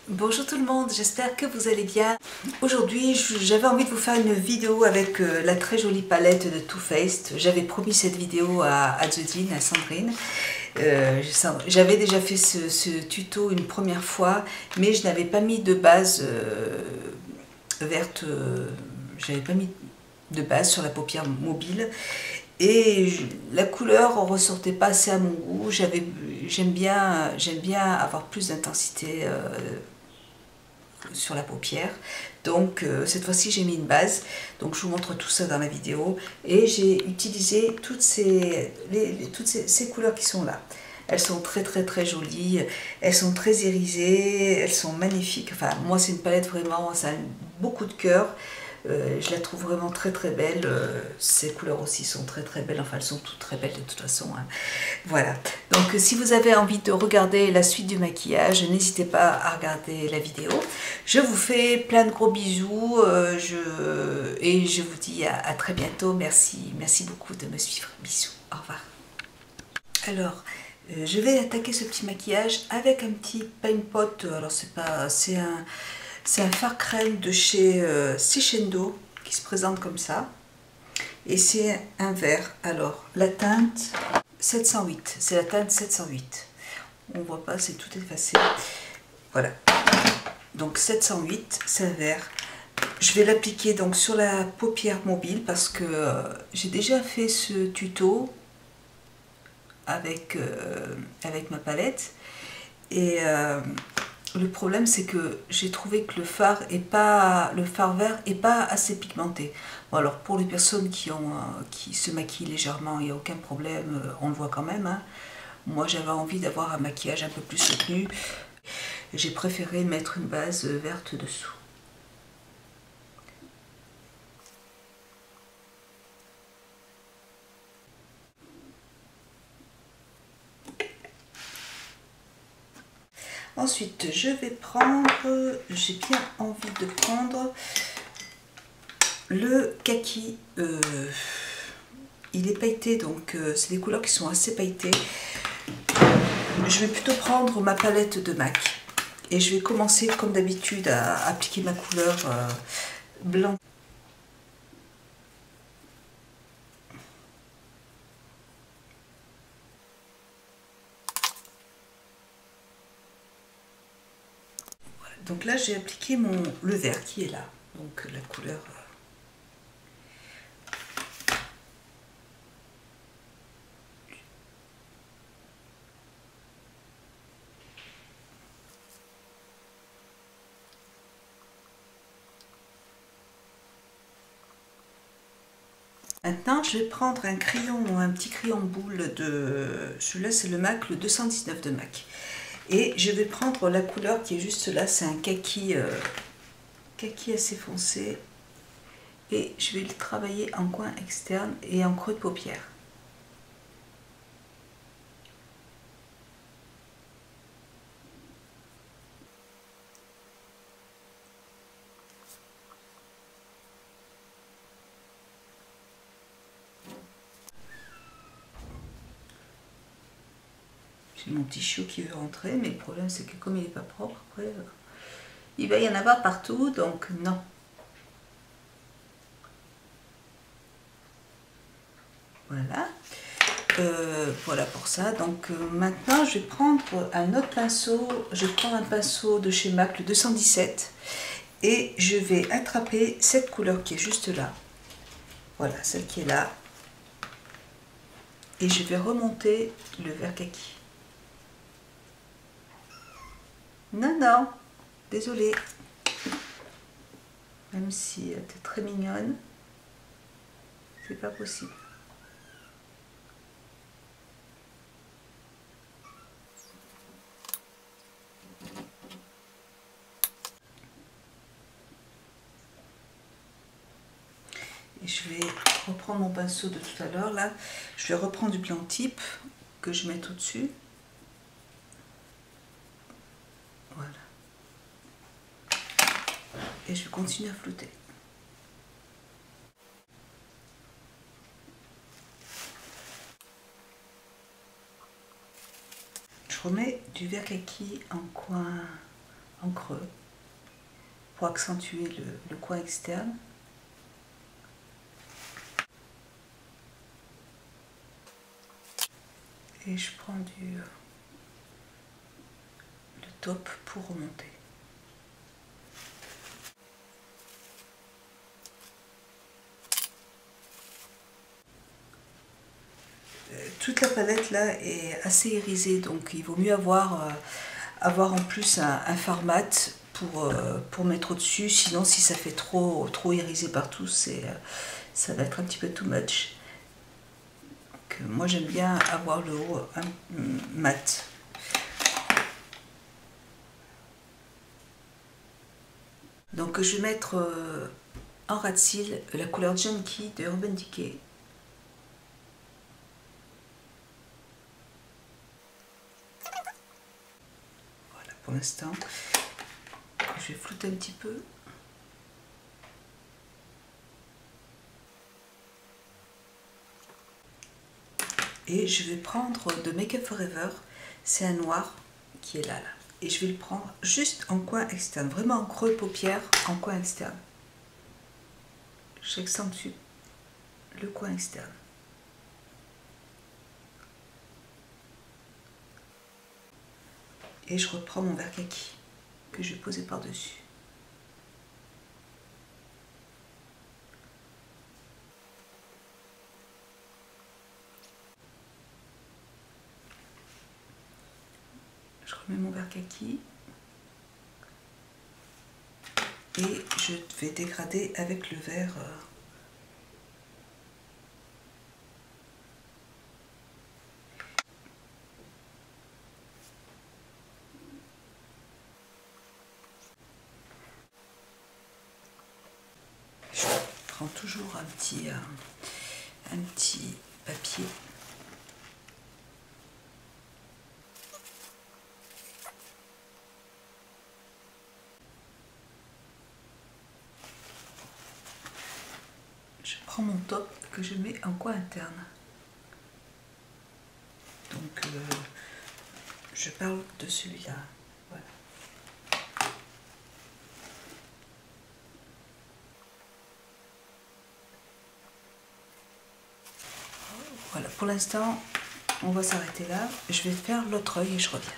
Bonjour tout le monde, j'espère que vous allez bien. Aujourd'hui, j'avais envie de vous faire une vidéo avec la très jolie palette de Too Faced. J'avais promis cette vidéo à Zodine, à Sandrine. J'avais déjà fait ce tuto une première fois, mais je n'avais pas mis de base verte, j'avais pas mis de base sur la paupière mobile. Et la couleur ne ressortait pas assez à mon goût. J'aime bien avoir plus d'intensité sur la paupière. Donc cette fois-ci j'ai mis une base, donc je vous montre tout ça dans la vidéo, et j'ai utilisé toutes ces couleurs qui sont là. Elles sont très jolies, elles sont très irisées, elles sont magnifiques. Enfin moi c'est une palette vraiment, ça a beaucoup de cœur. Je la trouve vraiment très belle. Ces couleurs aussi sont très belles. Enfin, elles sont toutes très belles de toute façon, hein. Voilà. Donc, si vous avez envie de regarder la suite du maquillage, n'hésitez pas à regarder la vidéo. Je vous fais plein de gros bisous. Et je vous dis à très bientôt. Merci beaucoup de me suivre. Bisous. Au revoir. Alors, je vais attaquer ce petit maquillage avec un petit paint pot. Alors, c'est un fard crème de chez Sishendo qui se présente comme ça. Et c'est un vert. Alors, la teinte 708. C'est la teinte 708. On ne voit pas, c'est tout effacé. Voilà. Donc 708, c'est un vert. Je vais l'appliquer donc sur la paupière mobile parce que j'ai déjà fait ce tuto avec ma palette. Et le problème, c'est que j'ai trouvé que le fard vert est pas assez pigmenté. Bon, alors pour les personnes qui se maquillent légèrement, il n'y a aucun problème, on le voit quand même, hein. Moi j'avais envie d'avoir un maquillage un peu plus soutenu. J'ai préféré mettre une base verte dessous. Ensuite, je vais prendre, j'ai bien envie de prendre le kaki. Il est pailleté, donc c'est des couleurs qui sont assez pailletées. Je vais plutôt prendre ma palette de MAC. Et je vais commencer comme d'habitude à appliquer ma couleur blanc. Voilà. Donc là j'ai appliqué le vert qui est là. Donc la couleur... Maintenant, je vais prendre un crayon, un petit crayon boule de... Celui-là, c'est le MAC, le 219 de MAC. Et je vais prendre la couleur qui est juste là, c'est un kaki, kaki assez foncé. Et je vais le travailler en coin externe et en creux de paupière. J'ai mon petit chiot qui veut rentrer, mais le problème c'est que comme il n'est pas propre, après, il va y en avoir partout, donc non. Voilà. Voilà pour ça. Donc maintenant je vais prendre un autre pinceau. Je prends un pinceau de chez MAC, le 217, et je vais attraper cette couleur qui est juste là. Voilà, celle qui est là. Et je vais remonter le vert kaki. Non, désolée. Même si tu es très mignonne, c'est pas possible. Et je vais reprendre mon pinceau de tout à l'heure, là. Je vais reprendre du blanc type que je mets au-dessus. Voilà. Et je vais continuer à flouter. Je remets du vert kaki en en creux pour accentuer le coin externe. Et je prends le top pour remonter. Toute la palette là est assez irisée, donc il vaut mieux avoir en plus un fard mat pour mettre au-dessus, sinon si ça fait trop irisé partout, ça va être un petit peu too much. Donc, moi j'aime bien avoir le haut mat. Donc je vais mettre en ras de cils la couleur Junkie de Urban Decay. Voilà pour l'instant. Je vais flouter un petit peu. Et je vais prendre de Make Up For Ever, c'est un noir qui est là. Et je vais le prendre juste en coin externe, vraiment en creux paupière, en coin externe. J'accentue le coin externe. Et je reprends mon vert kaki que je vais poser par-dessus. Je remets mon vert kaki et je vais dégrader avec le vert. Je prends toujours un petit papier. Je prends mon top que je mets en coin interne. Donc je parle de celui-là. Voilà. Voilà, pour l'instant, on va s'arrêter là. Je vais faire l'autre œil et je reviens.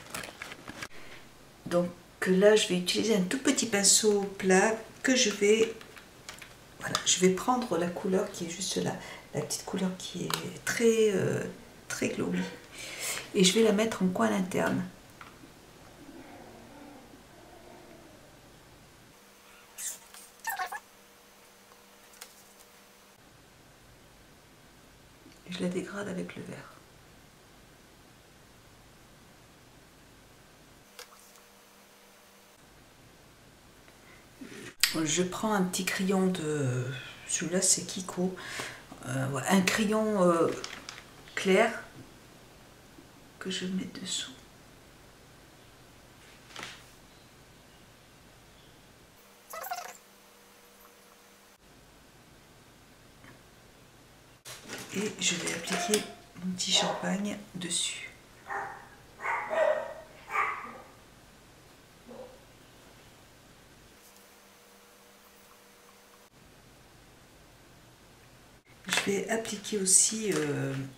Donc là, je vais utiliser un tout petit pinceau plat que je vais... Voilà, je vais prendre la couleur qui est juste là, la petite couleur qui est très glowy. Et je vais la mettre en coin interne. Et je la dégrade avec le vert. Je prends un petit crayon de... Celui-là, c'est Kiko. Un crayon clair que je mets dessous. Et je vais appliquer mon petit champagne dessus. Je vais appliquer aussi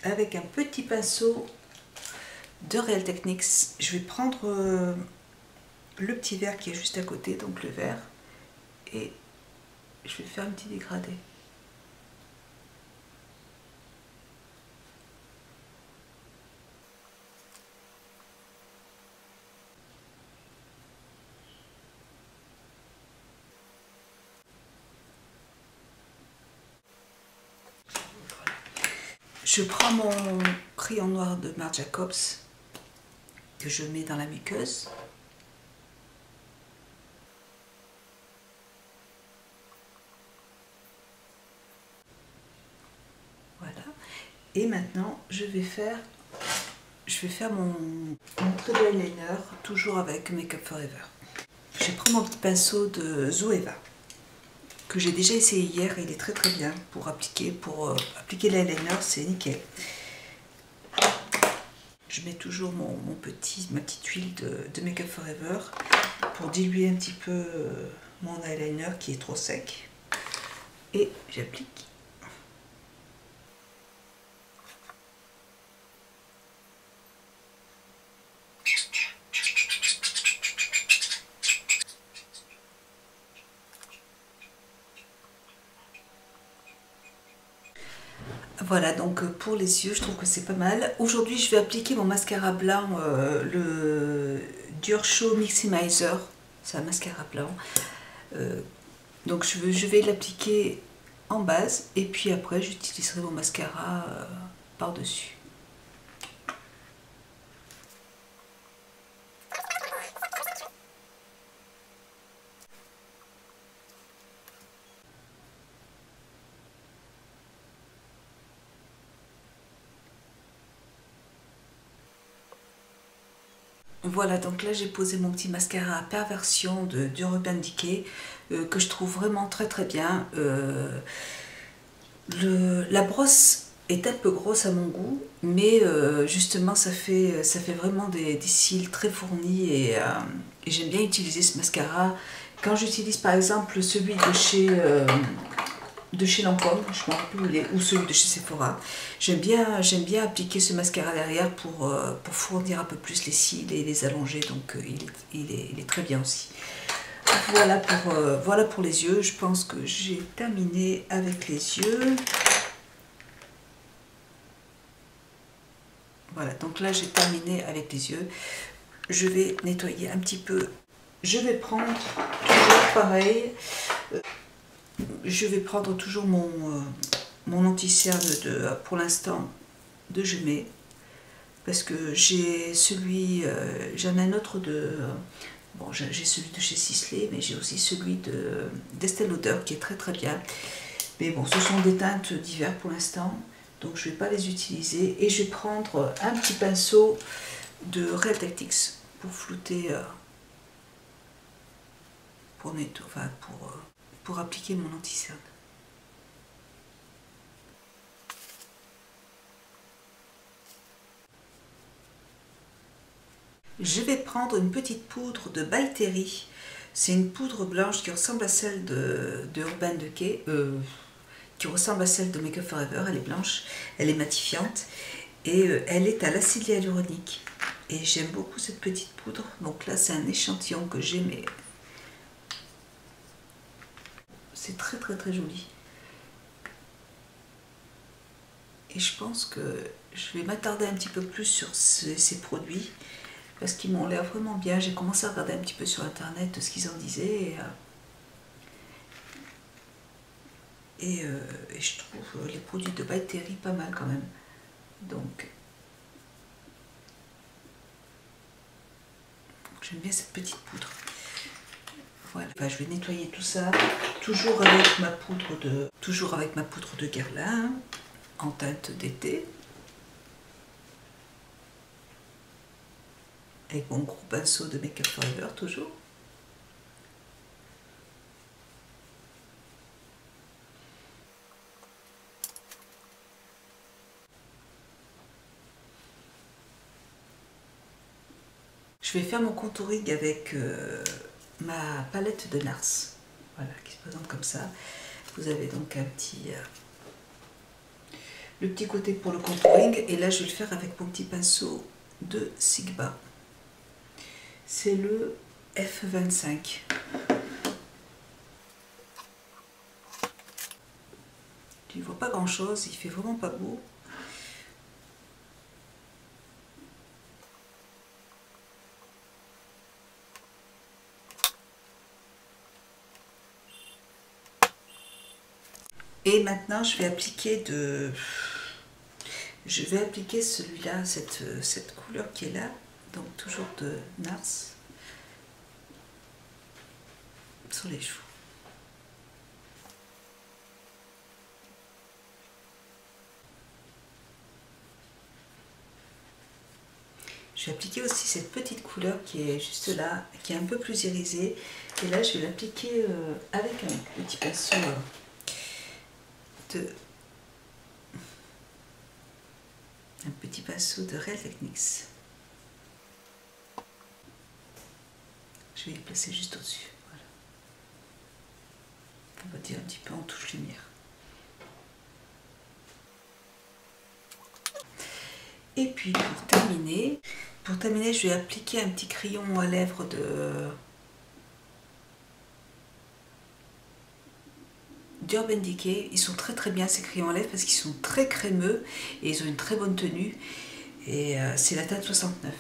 avec un petit pinceau de Real Techniques. Je vais prendre le petit verre qui est juste à côté, donc le vert, et je vais faire un petit dégradé. Je prends mon crayon noir de Marc Jacobs que je mets dans la muqueuse. Voilà. Et maintenant, je vais faire mon trait de eyeliner, toujours avec Make Up For Ever. Je prends mon petit pinceau de Zoeva que j'ai déjà essayé hier et il est très bien pour appliquer l'eyeliner, c'est nickel. Je mets toujours ma petite huile de Make Up For Ever pour diluer un petit peu mon eyeliner qui est trop sec. Et j'applique. Voilà, donc pour les yeux, je trouve que c'est pas mal. Aujourd'hui, je vais appliquer mon mascara blanc, le Dior Show Miximizer. C'est un mascara blanc. Donc je vais l'appliquer en base et puis après, j'utiliserai mon mascara par-dessus. Voilà, donc là j'ai posé mon petit mascara à perversion de Urban Decay que je trouve vraiment très très bien. La brosse est un peu grosse à mon goût, mais justement ça fait vraiment des cils très fournis et j'aime bien utiliser ce mascara. Quand j'utilise par exemple celui de chez Lancôme, je ne me rappelle plus où il est, ou celui de chez Sephora. J'aime bien appliquer ce mascara derrière pour fournir un peu plus les cils et les allonger, donc il est très bien aussi. Voilà pour les yeux, je pense que j'ai terminé avec les yeux. Voilà, donc là j'ai terminé avec les yeux. Je vais nettoyer un petit peu. Je vais prendre toujours pareil. Je vais prendre toujours mon anti-cerne pour l'instant de Jumet parce que j'ai celui, j'en ai un autre bon j'ai celui de chez Sisley, mais j'ai aussi celui d'Estée Lauder qui est très très bien. Mais bon, ce sont des teintes d'hiver pour l'instant, donc je ne vais pas les utiliser et je vais prendre un petit pinceau de Real Tactics pour flouter, pour appliquer mon anti-cerne. Je vais prendre une petite poudre de By Terry. C'est une poudre blanche qui ressemble à celle de Urban Decay, qui ressemble à celle de Make Up Forever. Elle est blanche, elle est matifiante et elle est à l'acide hyaluronique. Et j'aime beaucoup cette petite poudre. Donc là, c'est un échantillon que j'ai, mais c'est très très très joli. Et je pense que je vais m'attarder un petit peu plus sur ces produits parce qu'ils m'ont l'air vraiment bien. J'ai commencé à regarder un petit peu sur internet ce qu'ils en disaient et je trouve les produits de By Terry pas mal quand même. Donc j'aime bien cette petite poudre. Voilà, enfin, je vais nettoyer tout ça toujours avec ma poudre de Guerlain en teinte d'été. Avec mon gros pinceau de Make Up Forever toujours. Je vais faire mon contouring avec ma palette de NARS, voilà, qui se présente comme ça. Vous avez donc le petit côté pour le contouring, et là je vais le faire avec mon petit pinceau de Sigma. C'est le F25. Tu ne vois pas grand chose, il fait vraiment pas beau. Et maintenant je vais appliquer celui-là, cette couleur qui est là, donc toujours de NARS, sur les joues. Je vais appliquer aussi cette petite couleur qui est juste là, qui est un peu plus irisée. Et là, je vais l'appliquer avec un petit pinceau de Real Techniques. Je vais les placer juste au-dessus. Voilà. On va dire un petit peu en touche lumière. Et puis pour terminer, je vais appliquer un petit crayon à lèvres d'Urban Decay. Ils sont très très bien ces crayons à lèvres parce qu'ils sont très crémeux et ils ont une très bonne tenue. Et c'est la teinte 69.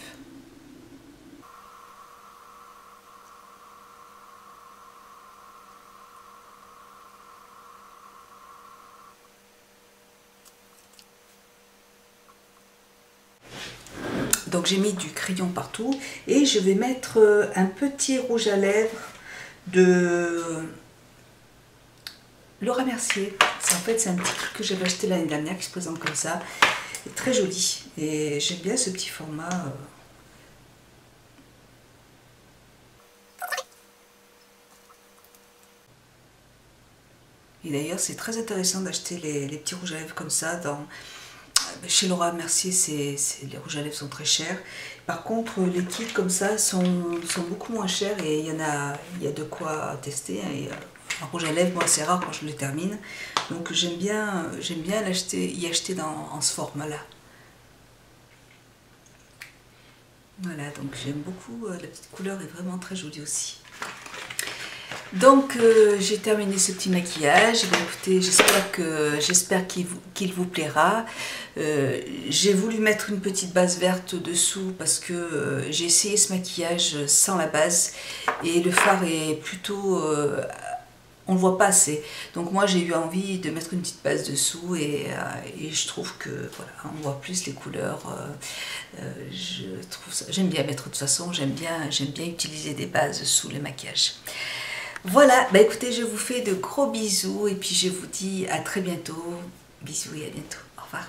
Donc j'ai mis du crayon partout et je vais mettre un petit rouge à lèvres de Laura Mercier. En fait c'est un petit truc que j'avais acheté l'année dernière qui se présente comme ça. C'est très joli et j'aime bien ce petit format. Et d'ailleurs c'est très intéressant d'acheter les petits rouges à lèvres comme ça chez Laura Mercier. Les rouges à lèvres sont très chers. Par contre les kits comme ça sont beaucoup moins chers et il y a de quoi tester. Et un rouge à lèvres, moi c'est rare quand je le termine. Donc j'aime bien y acheter en ce format là. Voilà, donc j'aime beaucoup, la petite couleur est vraiment très jolie aussi. Donc j'ai terminé ce petit maquillage. Bien, écoutez, j'espère qu'il vous plaira. J'ai voulu mettre une petite base verte dessous parce que j'ai essayé ce maquillage sans la base et le fard est plutôt on ne le voit pas assez. Donc moi j'ai eu envie de mettre une petite base dessous et je trouve que voilà, on voit plus les couleurs. J'aime bien mettre, de toute façon, j'aime bien utiliser des bases sous le maquillage. Voilà, bah écoutez, je vous fais de gros bisous et puis je vous dis à très bientôt. Bisous et à bientôt. Au revoir.